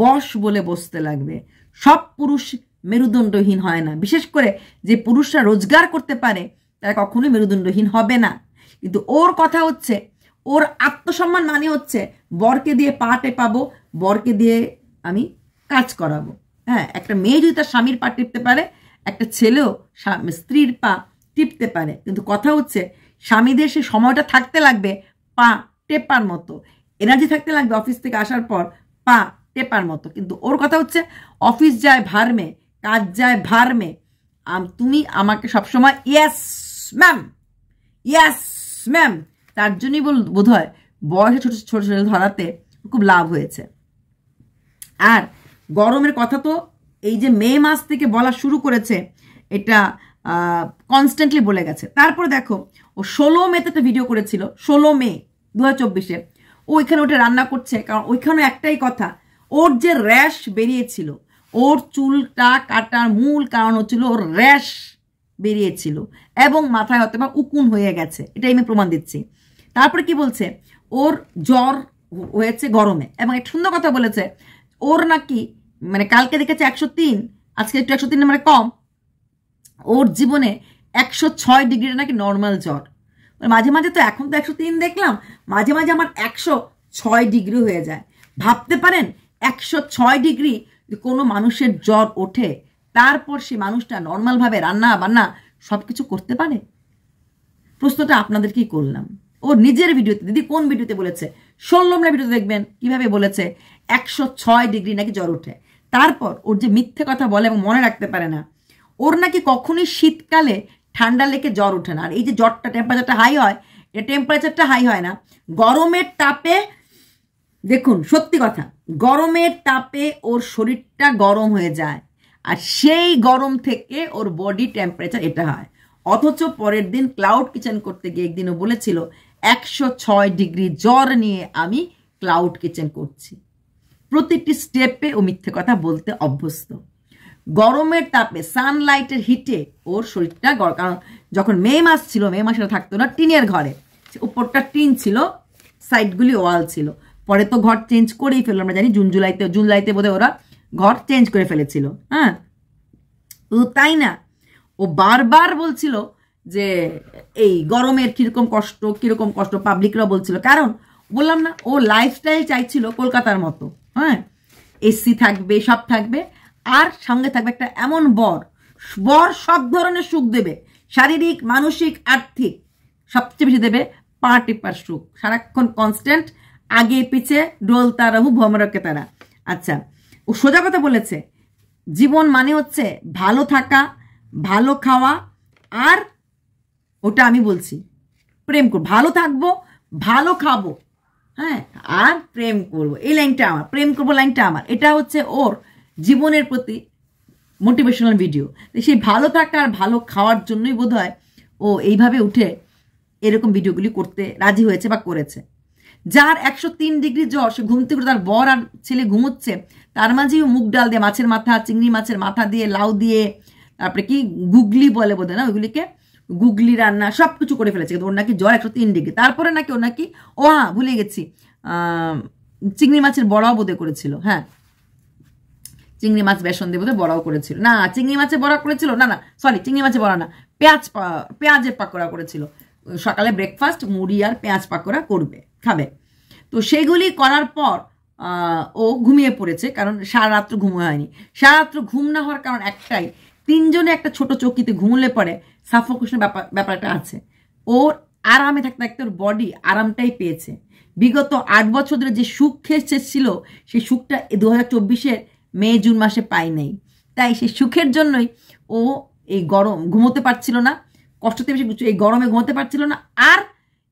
বস বলে বসতে লাগবে। সব পুরুষ মেরুদণ্ডহীন হয় না, বিশেষ করে যে পুরুষরা রোজগার করতে পারে তারা কখনোই মেরুদণ্ডহীন হবে না। কিন্তু ওর কথা হচ্ছে, ওর আত্মসম্মান মানে হচ্ছে বরকে দিয়ে পা টেপাবো, বরকে দিয়ে আমি কাজ করাবো। হ্যাঁ, একটা মেয়ে যদি তার স্বামীর পা টিপতে পারে, একটা ছেলেও স্ত্রীর পা টিপতে পারে। কিন্তু কথা হচ্ছে স্বামীদের সে সময়টা থাকতে লাগবে পা টেপার মতো, এনার্জি থাকতে লাগবে অফিস থেকে আসার পর পা টেপার মতো। কিন্তু ওর কথা হচ্ছে অফিস যায় ভার্মে, কাজ যায় ভার্মে, তুমি আমাকে সবসময় ইয়েস ম্যাম, ইয়েস ম্যাম। তার জন্যই বোধ হয় বয়সে ছোট ছোট ছোট ধরাতে খুব লাভ হয়েছে। আর গরমের কথা তো এই যে মে মাস থেকে বলা শুরু করেছে, এটা কনস্ট্যান্টলি বলে গেছে। তারপরে দেখো ও 16 মেতে একটা ভিডিও করেছিল, 16 মে 2024-এ। ও ওইখানে ওটা রান্না করছে, কারণ ওইখানে একটাই কথা, ওর যে র্যাশ বেরিয়েছিল, ওর চুলটা কাটার মূল কারণ হচ্ছিল ওর র্যাশ বেরিয়েছিল এবং মাথায় হয়তো বা উকুন হয়ে গেছে, এটাই আমি প্রমাণ দিচ্ছি। তারপরে কি বলছে, ওর জ্বর হয়েছে গরমে, এবং একটা সুন্দর কথা বলেছে, ওর নাকি মানে কালকে দেখেছে 103, আজকে একটু 103 মানে কম, ওর জীবনে 106 ডিগ্রিটা নাকি নর্মাল জ্বর। মাঝে মাঝে তো এখন তো 103 দেখলাম, মাঝে মাঝে আমার 106 ডিগ্রি হয়ে যায়। ভাবতে পারেন 106 ডিগ্রি কোনো মানুষের জ্বর ওঠে, তারপর সে মানুষটা নর্মালভাবে রান্না বান্না সব কিছু করতে পারে? প্রশ্নটা আপনাদেরকেই করলাম। ও নিজের ভিডিওতে, দিদি কোন ভিডিওতে বলেছে, 16 ভিডিওতে দেখবেন কিভাবে বলেছে 106 ডিগ্রি নাকি জ্বর ওঠে। তারপর ওর যে মিথ্যে কথা বলে এবং মনে রাখতে পারে না, ওর নাকি কখনোই শীতকালে ঠান্ডা লেগে জ্বর ওঠে না। আর এই যে জ্বরটা টেম্পারেচারটা হাই হয়, এটা টেম্পারেচারটা হাই হয় না, গরমের তাপে, দেখুন সত্যি কথা, গরমের তাপে ওর শরীরটা গরম হয়ে যায়, আর সেই গরম থেকে ওর বডি টেম্পারেচার এটা হয়। অথচ পরের দিন ক্লাউড কিচেন করতে গিয়ে একদিনও বলেছিল 106 ডিগ্রি জ্বর নিয়ে আমি ক্লাউড কিচেন করছি। প্রতিটি স্টেপে ও মিথ্যে কথা বলতে অভ্যস্ত। গরমের তাপে সানলাইটের হিটে ওর শরীরটা কারণ যখন মে মাস ছিল, মে মাসে থাকতো না টিনের ঘরে, উপরটা টিন ছিল, সাইডগুলি ওয়াল ছিল। পরে তো ঘর চেঞ্জ করেই ফেললো, আমরা জানি জুন জুলাইতে বোধহয় ওরা ঘর চেঞ্জ করে ফেলেছিল। হ্যাঁ, তো তাই না, ও বারবার বলছিল যে এই গরমের কিরকম কষ্ট পাবলিকরা বলছিল, কারণ বললাম না ও লাইফস্টাইল চাইছিল কলকাতার মতো। হ্যাঁ, এসি থাকবে, সব থাকবে, আর সঙ্গে থাকবে একটা এমন বর সব ধরনের সুখ দেবে, শারীরিক মানসিক আর্থিক, সবচেয়ে বেশি দেবে পা টিপার সুখ, সারাক্ষণ কনস্ট্যান্ট, আগে পিছে ডোলতা রাহু ভমরকে তারা। আচ্ছা, ও সোজা কথা বলেছে, জীবন মানে হচ্ছে ভালো থাকা, ভালো খাওয়া, আর ওটা আমি বলছি প্রেম করবো, ভালো থাকবো, ভালো খাবো, হ্যাঁ, আর প্রেম করবো। এই লাইনটা আমার, প্রেম করবো লাইনটা আমার, এটা হচ্ছে ওর জীবনের প্রতি মোটিভেশনাল ভিডিও। সেই ভালো থাকা আর ভালো খাওয়ার জন্যই বোধ হয় ও এইভাবে উঠে এরকম ভিডিওগুলি করতে রাজি হয়েছে বা করেছে। যার 103 ডিগ্রি জ্বর, সে ঘুম থেকে তার বর আর ছেলে ঘুমোচ্ছে, তার মাঝেও মুগ ডাল দিয়ে, মাছের মাথা, চিংড়ি মাছের মাথা দিয়ে, লাউ দিয়ে, তারপরে কি গুগলি বলে বোধ হয় না, ওইগুলিকে গুগলি রান্না সব কিছু করে ফেলেছে। কিন্তু ওর নাকি জ্বর 103 ডিগ্রি। তারপরে নাকি ওর নাকি, ও হ্যাঁ ভুলে গেছি, চিংড়ি মাছের বড়াও বোধহয় করেছিল। হ্যাঁ, চিংড়ি মাছ বেসন দিয়ে বোধহয় বড়াও করেছিল, না চিংড়ি মাছের বড়া করেছিল, না সরি চিংড়ি মাছের বড়া না, পেঁয়াজের পাকোড়া করেছিল। সকালে ব্রেকফাস্ট মুড়ি আর পেঁয়াজ পাকোড়া করবে, খাবে। তো সেইগুলি করার পর ও ঘুমিয়ে পড়েছে, কারণ সারা রাত্র ঘুম হয়নি। সারা রাত্র ঘুম না হওয়ার কারণ একটাই, 3 জনে একটা ছোট চৌকিতে ঘুমলে পরে সাফোকেশনের ব্যাপারটা আছে। ওর আরামে থাকতে থাকতে ওর বডি আরামটাই পেয়েছে। বিগত 8 বছর ধরে যে সুখ খেয়েছিল, সেই সুখটা 2024-এর মে জুন মাসে পাই নাই। তাই সেই সুখের জন্যই ও এই গরম ঘুমোতে পারছিল না, কষ্টতে বেশি এই গরমে ঘুমাতে পারছিল না। আর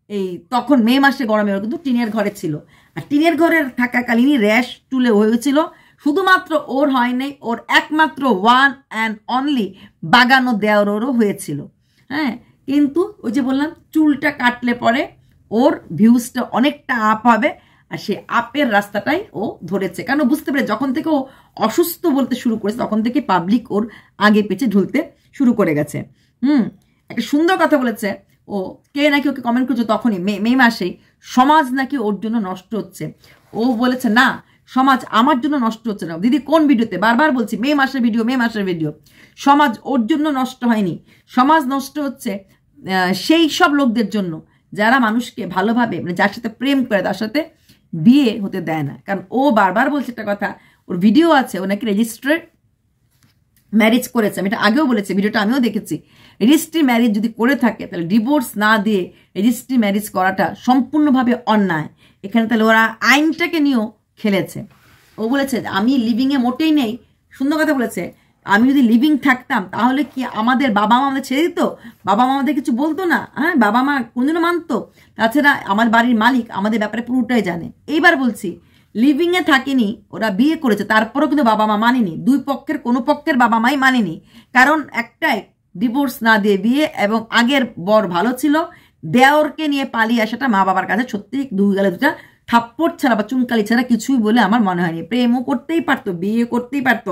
এই তখন মে মাসে গরমে ওরা কিন্তু টিনের ঘরে ছিল, আর টিনের ঘরে থাকাকালীনই র্যাশ চুলে হয়েছিল। শুধুমাত্র ওর হয় নাই, ওর একমাত্র ওয়ান অ্যান্ড অনলি বাগানো দেওয়ারও হয়েছিল। হ্যাঁ, কিন্তু ওই যে বললাম চুলটা কাটলে পরে ওর ভিউজটা অনেকটা আপ হবে, আর সে আপের রাস্তাটাই ও ধরেছে। কারণ বুঝতে পারে যখন থেকে ও অসুস্থ বলতে শুরু করেছে তখন থেকে পাবলিক ওর আগে পেছে ঢুলতে শুরু করে গেছে। একটা সুন্দর কথা বলেছে ও, কে নাকি ওকে কমেন্ট করছে তখনই মে মাসেই, সমাজ নাকি ওর জন্য নষ্ট হচ্ছে। ও বলেছে না, সমাজ আমার জন্য নষ্ট হচ্ছে না। দিদি কোন ভিডিওতে? বারবার বলছি মে মাসের ভিডিও। সমাজ ওর জন্য নষ্ট হয়নি, সমাজ নষ্ট হচ্ছে সেই সব লোকদের জন্য যারা মানুষকে ভালোভাবে, মানে যার সাথে প্রেম করে তার সাথে বিয়ে হতে দেয় না। কারণ ও বারবার বলছে একটা কথা, ওর ভিডিও আছে, ও নাকি রেজিস্ট্রেড ম্যারেজ করেছে। আমি এটা আগেও বলেছি, ভিডিওটা আমিও দেখেছি। রেজিস্ট্রি ম্যারেজ যদি করে থাকে তাহলে ডিভোর্স না দিয়ে রেজিস্ট্রি ম্যারেজ করাটা সম্পূর্ণভাবে অন্যায়। এখানে তাহলে ওরা আইনটাকে নিয়েও খেলেছে। ও বলেছে আমি লিভিংয়ে মোটেই নেই। সুন্দর কথা বলেছে, আমি যদি লিভিং থাকতাম তাহলে কি আমাদের বাবা মা আমাদের ছেড়ে দিত? বাবা মা আমাদের কিছু বলতো না? হ্যাঁ, বাবা মা কোনদিনও মানতো? তাছাড়া আমার বাড়ির মালিক আমাদের ব্যাপারে পুরোটাই জানে। এইবার বলছি লিভিংয়ে থাকেনি, ওরা বিয়ে করেছে, তারপরেও কিন্তু বাবা মা মানেনি। দুই পক্ষের কোনো পক্ষের বাবা মাই মানেনি। কারণ একটাই, ডিভোর্স না দিয়ে বিয়ে, এবং আগের বর ভালো ছিল, দেওরকে নিয়ে পালিয়ে আসাটা মা বাবার কাছে সত্যি দুই গেলে দুটা থাপ্পড় ছাড়া বা চুনকালি ছাড়া কিছুই বলে আমার মনে হয়নি। প্রেমও করতেই পারতো, বিয়ে করতেই পারতো।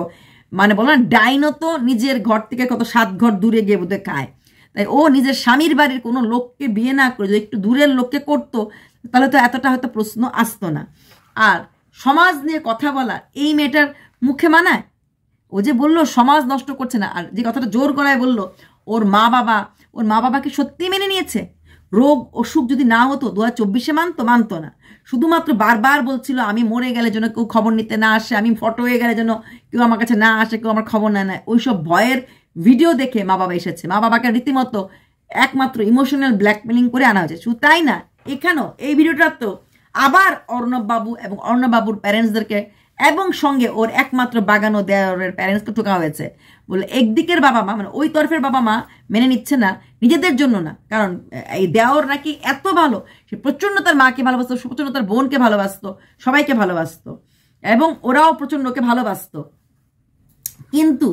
মানে বলো না, ডাইনও তো নিজের ঘর থেকে কত 7 ঘর দূরে গিয়ে বোধহয় খায়। তাই ও নিজের স্বামীর বাড়ির কোনো লোককে বিয়ে না করে যদি একটু দূরের লোককে করতো তাহলে তো এতটা হয়তো প্রশ্ন আসতো না। আর সমাজ নিয়ে কথা বলা এই মেয়েটার মুখে মানায়? ও যে বললো সমাজ নষ্ট করছে না, আর যে কথাটা জোর গলায় বললো ওর মা বাবাকে সত্যি মেনে নিয়েছে। রোগ অসুখ যদি না হতো 2024-এ মানতো না। শুধুমাত্র বারবার বলছিল আমি মরে গেলে যেন কেউ খবর নিতে না আসে, আমি ফটো হয়ে গেলে যেন কেউ আমার কাছে না আসে, কেউ আমার খবর না নেয়। ওইসব ভয়ের ভিডিও দেখে মা বাবা এসেছে। মা বাবাকে রীতিমতো একমাত্র ইমোশনাল ব্ল্যাকমেলিং করে আনা হয়েছে। শুধু তাই না, এখানেও এই ভিডিওটা তো আবার অর্ণব বাবু এবং অর্ণব বাবুর প্যারেন্টসদেরকে এবং সঙ্গে ওর একমাত্র বাগানো দেওয়ারের প্যারেন্টসকে ঠোকা হয়েছে। বলে একদিকের বাবা মা, মানে ওই তরফের বাবা মা মেনে নিচ্ছে না, নিজেদের জন্য না, কারণ এই দেওর নাকি এত ভালো, সে প্রচণ্ড তার মাকে ভালোবাসতো, প্রচণ্ড তার বোনকে ভালোবাসতো, সবাইকে ভালোবাসতো, এবং ওরাও প্রচণ্ড ওকে ভালোবাসতো। কিন্তু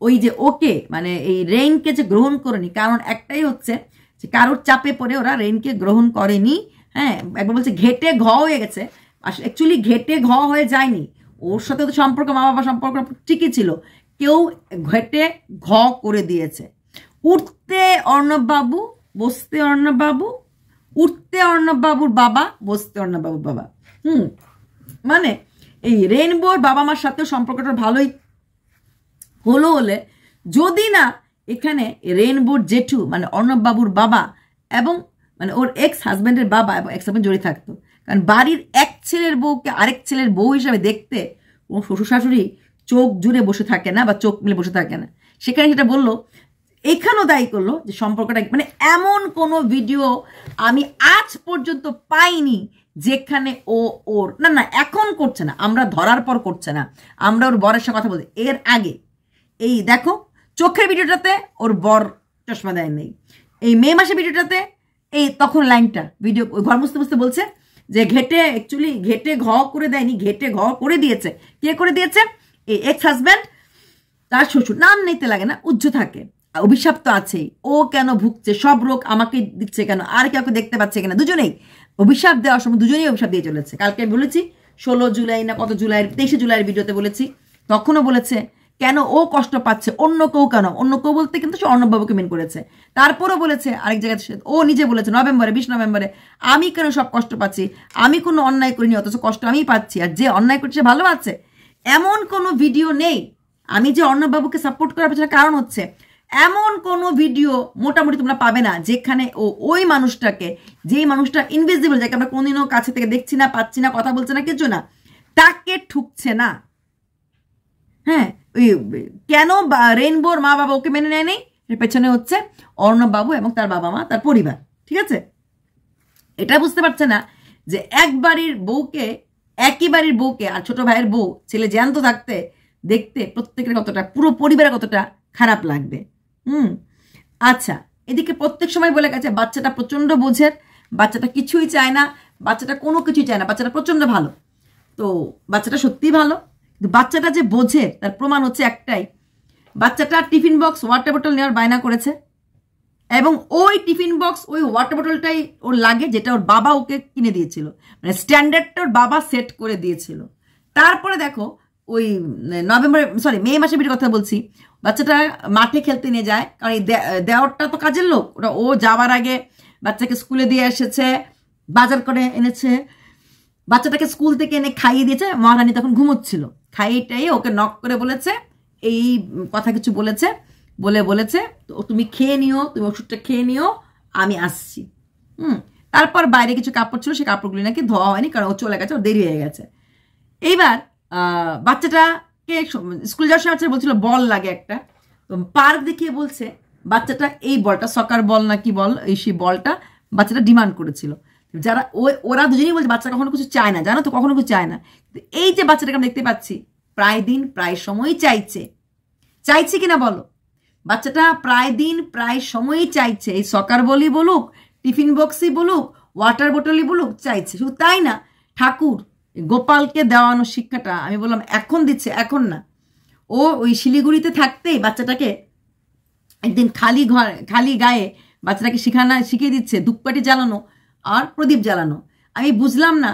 ওই যে ওকে, মানে এই রেইনকে যে গ্রহণ করেনি, কারণ একটাই হচ্ছে যে কারোর চাপে পড়ে ওরা রেইনকে গ্রহণ করেনি। হ্যাঁ, একবার বলছে ঘেটে ঘ হয়ে গেছে, আসলে অ্যাকচুয়ালি ঘেটে ঘ হয়ে যায়নি। ওর সাথে তো সম্পর্ক, মা বাবা সম্পর্ক ঠিকই ছিল, কেউ ঘেটে ঘ করে দিয়েছে। উঠতে অর্ণব বাবু, বসতে অর্ণব বাবু, উঠতে অর্ণব বাবুর বাবা, বসতে অর্ণব বাবুর বাবা। মানে এই রেইনবোর বাবা মার সাথেও সম্পর্কটা ভালোই হলো হলে যদি না এখানে রেইনবোর জেঠু মানে অর্ণব বাবুর বাবা এবং মানে ওর এক্স হাজব্যান্ডের বাবা এবং এক্স হাজব্যান্ড জড়িয়ে থাকতো। কারণ বাড়ির এক ছেলের বউকে আরেক ছেলের বউ হিসাবে দেখতে ও শ্বশুর শাশুড়ি চোখ জুড়ে বসে থাকে না বা চোখ মিলে বসে থাকে না। সেখানে সেটা বললো, এখানেও দায়ী করলো যে সম্পর্কটা, মানে এমন কোনো ভিডিও আমি আজ পর্যন্ত পাইনি যেখানে ওর না এখন করছে না, আমরা ধরার পর করছে না, আমরা ওর বরের সাথে কথা বলছি। এর আগে এই দেখো চোখের ভিডিওটাতে ওর বর চশমা দেয় নেই, এই মে মাসের ভিডিওটাতে এই তখন লাইনটা ভিডিও ঘর মুছতে মুছতে বলছে যে ঘেটে, অ্যাকচুয়ালি ঘেটে ঘ করে দেয়নি, ঘেটে ঘ করে দিয়েছে। কে করে দিয়েছে? এই এক্স হাজব্যান্ড, তার শ্বশুর। নাম নিতে লাগে না, উজ্জ্ব থাকে, অভিশাপ তো আছেই। ও কেন ভুগছে, সব রোগ আমাকে দিচ্ছে কেন, আর কাউকে দেখতে পাচ্ছে কিনা? দুজনেই অভিশাপ দেওয়ার সময় দুজনেই অভিশাপ দিয়ে চলেছে। কালকে আমি বলেছি 16 জুলাই না কত জুলাইয়ের 23 জুলাইয়ের ভিডিওতে বলেছি, তখনও বলেছে কেন ও কষ্ট পাচ্ছে, অন্য কেউ কেন, অন্য কেউ বলতে কিন্তু সে অর্ণববাবুকে মেন করেছে। তারপরও বলেছে আরেক জায়গায়, ও নিজে বলেছে নভেম্বরে 20 নভেম্বরে, আমি কেন সব কষ্ট পাচ্ছি, আমি কোনো অন্যায় করিনি, অথচ কষ্ট আমিই পাচ্ছি, আর যে অন্যায় করছে ভালো আছে। এমন কোনো ভিডিও নেই। আমি যে অর্ণববাবুকে সাপোর্ট করার পেছনে কারণ হচ্ছে এমন কোনো ভিডিও মোটামুটি তোমরা পাবে না যেখানে ও ওই মানুষটাকে, যেই মানুষটা ইনভিজিবল, যাকে আমরা কোনদিনও কাছে থেকে দেখছি না, পাচ্ছি না, কথা বলছে না, কিছু না, তাকে ঠুকছে না। হ্যাঁ, ওই কেন রেইনবোর মা বাবা ওকে মেনে নেয়নি, এর পেছনে হচ্ছে অর্ণব বাবু এবং তার বাবা মা, তার পরিবার। ঠিক আছে, এটা বুঝতে পারছে না যে এক বাড়ির বউকে, একই বাড়ির বউকে আর ছোট ভাইয়ের বউ ছেলে জ্যান্ত থাকতে দেখতে প্রত্যেকের কতটা, পুরো পরিবারের কতটা খারাপ লাগবে। আচ্ছা, এদিকে প্রত্যেক সময় বলে গেছে বাচ্চাটা প্রচণ্ড বোঝের, বাচ্চাটা কিছুই চায় না, বাচ্চাটা কোনো কিছুই চায় না, বাচ্চাটা প্রচণ্ড ভালো। তো বাচ্চাটা সত্যিই ভালো, কিন্তু বাচ্চাটা যে বোঝে তার প্রমাণ হচ্ছে একটাই, বাচ্চাটা টিফিন বক্স ওয়াটার বোতল নেওয়ার বায়না করেছে, এবং ওই টিফিন বক্স ওই ওয়াটার বোতলটাই ওর লাগে যেটা ওর বাবা ওকে কিনে দিয়েছিল, মানে স্ট্যান্ডার্ডটা ওর বাবা সেট করে দিয়েছিল। তারপরে দেখো ওই মে মাসের ভিতরে কথা বলছি, বাচ্চাটা মাঠে খেলতে নিয়ে যায়, কারণ এই দেওয়ারটা তো কাজের লোক, ওটা ও যাওয়ার আগে বাচ্চাকে স্কুলে দিয়ে এসেছে, বাজার করে এনেছে, বাচ্চাটাকে স্কুল থেকে এনে খাইয়ে দিয়েছে, মহারানী তখন ঘুমোচ্ছিল, খাইয়েটাই ওকে নক করে বলেছে এই কথা কিছু বলেছে, বলেছে তো তুমি খেয়ে নিও, তুমি ওষুধটা খেয়ে নিও, আমি আসছি। তারপর বাইরে কিছু কাপড় ছিল, সেই কাপড়গুলি নাকি ধোয়া হয়নি, কারণ ও চলে গেছে, ও দেরি হয়ে গেছে। এইবার বাচ্চাটাকে স্কুল যাওয়ার সময় বলছিল বল লাগে একটা, তো পার্ক দেখিয়ে বলছে বাচ্চাটা এই বলটা, সকার বল না কি বল, এই সেই বলটা বাচ্চাটা ডিমান্ড করেছিল। যারা ওরা দুজনেই বলছে বাচ্চা কখনো কিছু চায় না, জানো তো, কখনো কিছু চায় না। এই যে বাচ্চাটাকে আমরা দেখতে পাচ্ছি প্রায় দিন প্রায় সময়ই চাইছে কিনা বলো, বাচ্চাটা প্রায় দিন প্রায় সময়ই চাইছে, এই সকার বলই বলুক, টিফিন বক্সই বলুক, ওয়াটার বোতলই বলুক, চাইছে। শুধু তাই না, ঠাকুর গোপালকে দেওয়ানো শিক্ষাটা আমি বললাম এখন দিচ্ছে, এখন না, ও ওই শিলিগুড়িতে থাকতেই বাচ্চাটাকে একদিন খালি গায়ে বাচ্চাটাকে শিখিয়ে দিচ্ছে ধূপকাঠি জ্বালানো আর প্রদীপ জ্বালানো। আমি বুঝলাম না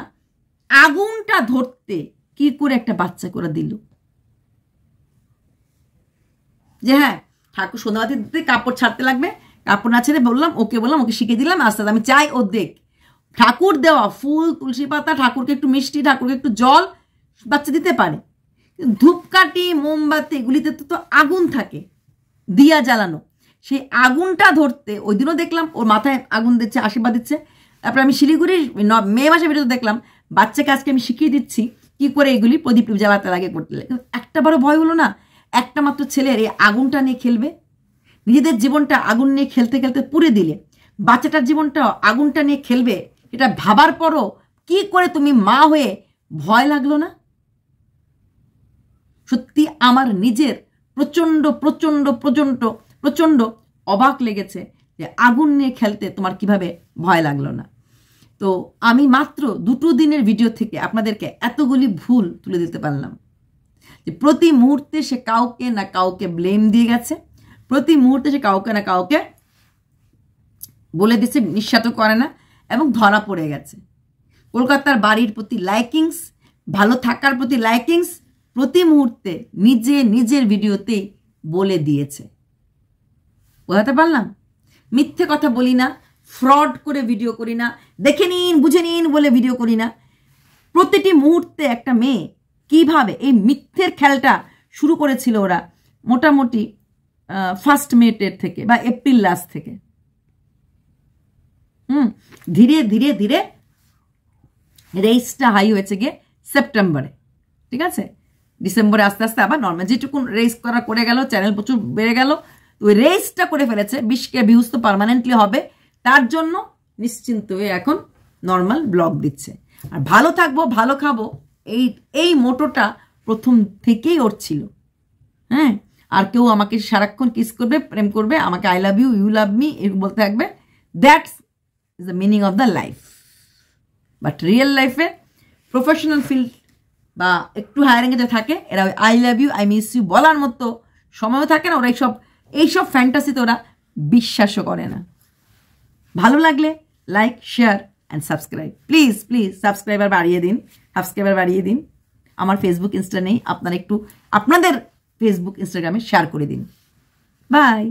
আগুনটা ধরতে কি করে একটা বাচ্চা করে দিল, যে হ্যাঁ ঠাকুর সন্ধ্যাবাতি দিতে কাপড় ছাড়তে লাগবে, কাপড় না ছেড়ে ওকে শিখিয়ে দিলাম, আস্তে আস্তে আমি চাই ও দেখ ঠাকুর দেওয়া ফুল, তুলসী পাতা, ঠাকুরকে একটু মিষ্টি, ঠাকুরকে একটু জল বাচ্চা দিতে পারে, ধূপকাঠি মোমবাতি এগুলিতে তো আগুন থাকে, দিয়া জ্বালানো, সেই আগুনটা ধরতে ওই দিনও দেখলাম ওর মাথায় আগুন দিচ্ছে, আশীর্বাদ দিচ্ছে। তারপরে আমি শিলিগুড়ির মে মাসের ভিডিওতে দেখলাম বাচ্চাকে আজকে আমি শিখিয়ে দিচ্ছি কি করে এগুলি প্রদীপ জ্বালাতে লাগে, করতে লাগে। একটা বড় ভয় হলো না, একটা মাত্র ছেলের এই আগুনটা নিয়ে খেলবে, নিজেদের জীবনটা আগুন নিয়ে খেলতে খেলতে পুড়ে দিলে, বাচ্চাটার জীবনটা আগুনটা নিয়ে খেলবে, এটা ভাবার পরও কি করে তুমি মা হয়ে ভয় লাগলো না? সত্যি আমার নিজের প্রচন্ড প্রচন্ড প্রচন্ড প্রচন্ড অবাক লেগেছে যে আগুন নিয়ে খেলতে তোমার কিভাবে ভয় লাগলো না। তো আমি মাত্র 2 দিনের ভিডিও থেকে আপনাদেরকে এতগুলি ভুল তুলে দিতে পারলাম, যে প্রতি মুহূর্তে সে কাউকে না কাউকে ব্লেম দিয়ে গেছে, প্রতি মুহূর্তে সে কাউকে না কাউকে বলে দিচ্ছে, নিঃস্বাত করে না, এবং ধরা পড়ে গেছে। কলকাতার বাড়ির প্রতি লাইকিংস, ভালো থাকার প্রতি লাইকিংস প্রতি মুহূর্তে নিজের ভিডিওতেই বলে দিয়েছে। বোঝাতে পারলাম? মিথ্যে কথা বলি না, ফ্রড করে ভিডিও করি না, দেখে নিন বুঝে নিন বলে ভিডিও করি না। প্রতিটি মুহূর্তে একটা মেয়ে কিভাবে এই মিথ্যের খেলটা শুরু করেছিল ওরা মোটামুটি 1 মে থেকে বা এপ্রিল লাস্ট থেকে, ধীরে ধীরে ধীরে রেসটা হাই হয়েছে গিয়ে সেপ্টেম্বরে, ঠিক আছে, ডিসেম্বরে আস্তে আস্তে আবার নর্মাল, যেটুকুন রেস করে গেল, চ্যানেল প্রচুর বেড়ে গেল, ওই রেসটা করে ফেলেছে, 20K ভিউজ তো পার্মানেন্টলি হবে, তার জন্য নিশ্চিন্ত হয়ে এখন নর্মাল ব্লগ দিচ্ছে। আর ভালো থাকবো, ভালো খাবো, এই মোটোটা প্রথম থেকেই ওর ছিল। হ্যাঁ, আর কেউ আমাকে সারাক্ষণ কিস করবে, প্রেম করবে, আমাকে I love you, you love me এরকম বলতে থাকবে, that's is the meaning of the life. But real লাইফে প্রফেশনাল ফিল্ড বা একটু হায়ার রেঞ্জে থাকে, এরা ওই I love you, I miss you বলার মতো সময়ও থাকে না, ওরা এইসব ফ্যান্টাসিতে ওরা বিশ্বাসও করে না। ভালো লাগলে like, share and subscribe, please subscriber বাড়িয়ে দিন। আমার ফেসবুক ইনস্টা নেই, আপনারা একটু আপনাদের ফেসবুক ইনস্টাগ্রামে শেয়ার করে দিন। বাই।